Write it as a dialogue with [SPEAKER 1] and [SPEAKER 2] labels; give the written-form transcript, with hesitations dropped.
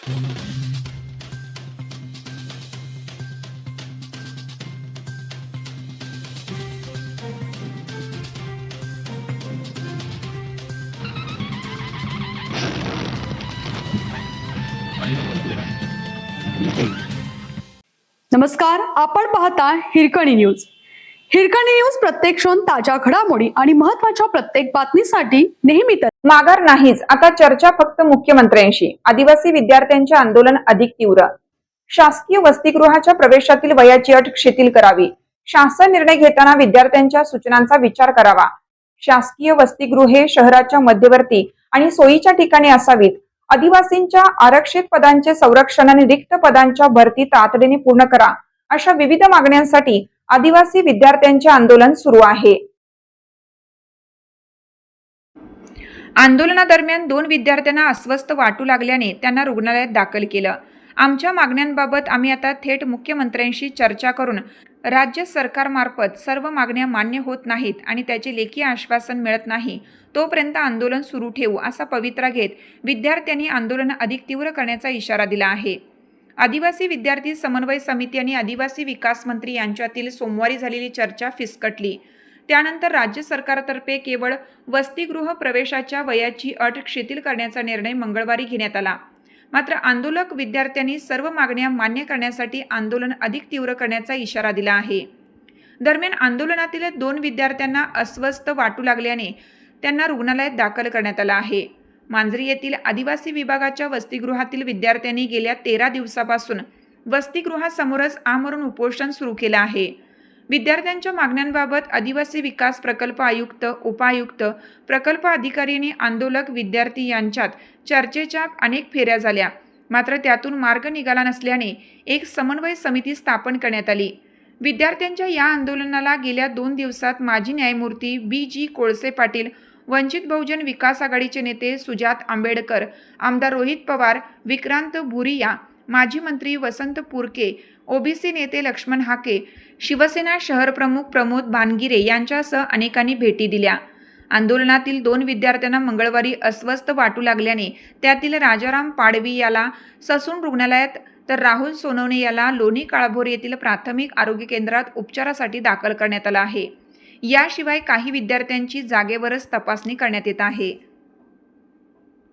[SPEAKER 1] नमस्कार, आपण पाहता हिरकणी न्यूज. हिरकणी न्यूज प्रत्येक क्षण ताज्या घडामोडी आणि महत्त्वाच्या प्रत्येक बातमीसाठी नेहमीच
[SPEAKER 2] माघार नाहीच. आता चर्चा फक्त मुख्यमंत्र्यांशी. आदिवासी विद्यार्थ्यांचे आंदोलन अधिक तीव्र. शासकीय वसतिगृहाच्या प्रवेशातील वयाची अट शिथिल करावी. शासन निर्णय घेताना विद्यार्थ्यांच्या सूचनांचा विचार करावा. शासकीय वसतिगृहे शहराच्या मध्यवर्ती आणि सोयीच्या ठिकाणी असावीत. आदिवासींच्या आरक्षित पदांचे संरक्षण आणि रिक्त पदांच्या भरती तातडीने पूर्ण करा. अशा विविध मागण्यांसाठी आदिवासी विद्यार्थ्यांचे आंदोलन सुरू आहे. आंदोलनादरम्यान 2 विद्यार्थ्यांना अस्वस्थ वाटू लागल्याने त्यांना रुग्णालयात दाखल केलं. आमच्या मागण्यांबाबत आम्ही आता थेट मुख्यमंत्र्यांशी चर्चा करून राज्य सरकारमार्फत सर्व मागण्या मान्य होत नाहीत आणि त्याचे लेखी आश्वासन मिळत नाही तोपर्यंत आंदोलन सुरू ठेवू असा पवित्रा घेत विद्यार्थ्यांनी आंदोलन अधिक तीव्र करण्याचा इशारा दिला आहे. आदिवासी विद्यार्थी समन्वय समिती आणि आदिवासी विकास मंत्री यांच्यातील सोमवारी झालेली चर्चा फिसकटली. त्यानंतर राज्य सरकारतर्फे केवळ वसतिगृह प्रवेशाच्या वयाची अट शिथिल करण्याचा निर्णय मंगळवारी घेण्यात आला. मात्र आंदोलक विद्यार्थ्यांनी सर्व मागण्या मान्य करण्यासाठी आंदोलन अधिक तीव्र करण्याचा इशारा दिला आहे. दरम्यान आंदोलनातील 2 विद्यार्थ्यांना अस्वस्थ वाटू लागल्याने त्यांना रुग्णालयात दाखल करण्यात आलं आहे. मांजरी येथील आदिवासी विभागाच्या वसतिगृहातील विद्यार्थ्यांनी गेल्या 13 दिवसापासून वसतिगृहासमोरच आमरण उपोषण सुरू केलं आहे. विद्यार्थ्यांच्या मागण्यांबाबत आदिवासी विकास प्रकल्प आयुक्त, उपायुक्त, प्रकल्प अधिकारी आणि आंदोलक विद्यार्थी यांच्यात चर्चेच्या अनेक फेऱ्या झाल्या. मात्र त्यातून मार्ग निघाला नसल्याने एक समन्वय समिती स्थापन करण्यात आली. विद्यार्थ्यांच्या या आंदोलनाला गेल्या 2 दिवसात माजी न्यायमूर्ती BG कोळसे पाटील, वंचित बहुजन विकास आघाडीचे नेते सुजात आंबेडकर, आमदार रोहित पवार, विक्रांत भुरिया, माजी मंत्री वसंत पुरके, ओबीसी नेते लक्ष्मण हाके, शिवसेना शहरप्रमुख प्रमोद बानगिरे यांच्यासह अनेकांनी भेटी दिल्या. आंदोलनातील 2 विद्यार्थ्यांना मंगळवारी अस्वस्थ वाटू लागल्याने त्यातील राजाराम पाडवी याला ससून रुग्णालयात तर राहुल सोनवणे याला लोणी काळभोर येथील प्राथमिक आरोग्य केंद्रात उपचारासाठी दाखल करण्यात आलं आहे. याशिवाय काही विद्यार्थ्यांची जागेवरच तपासणी करण्यात येत आहे.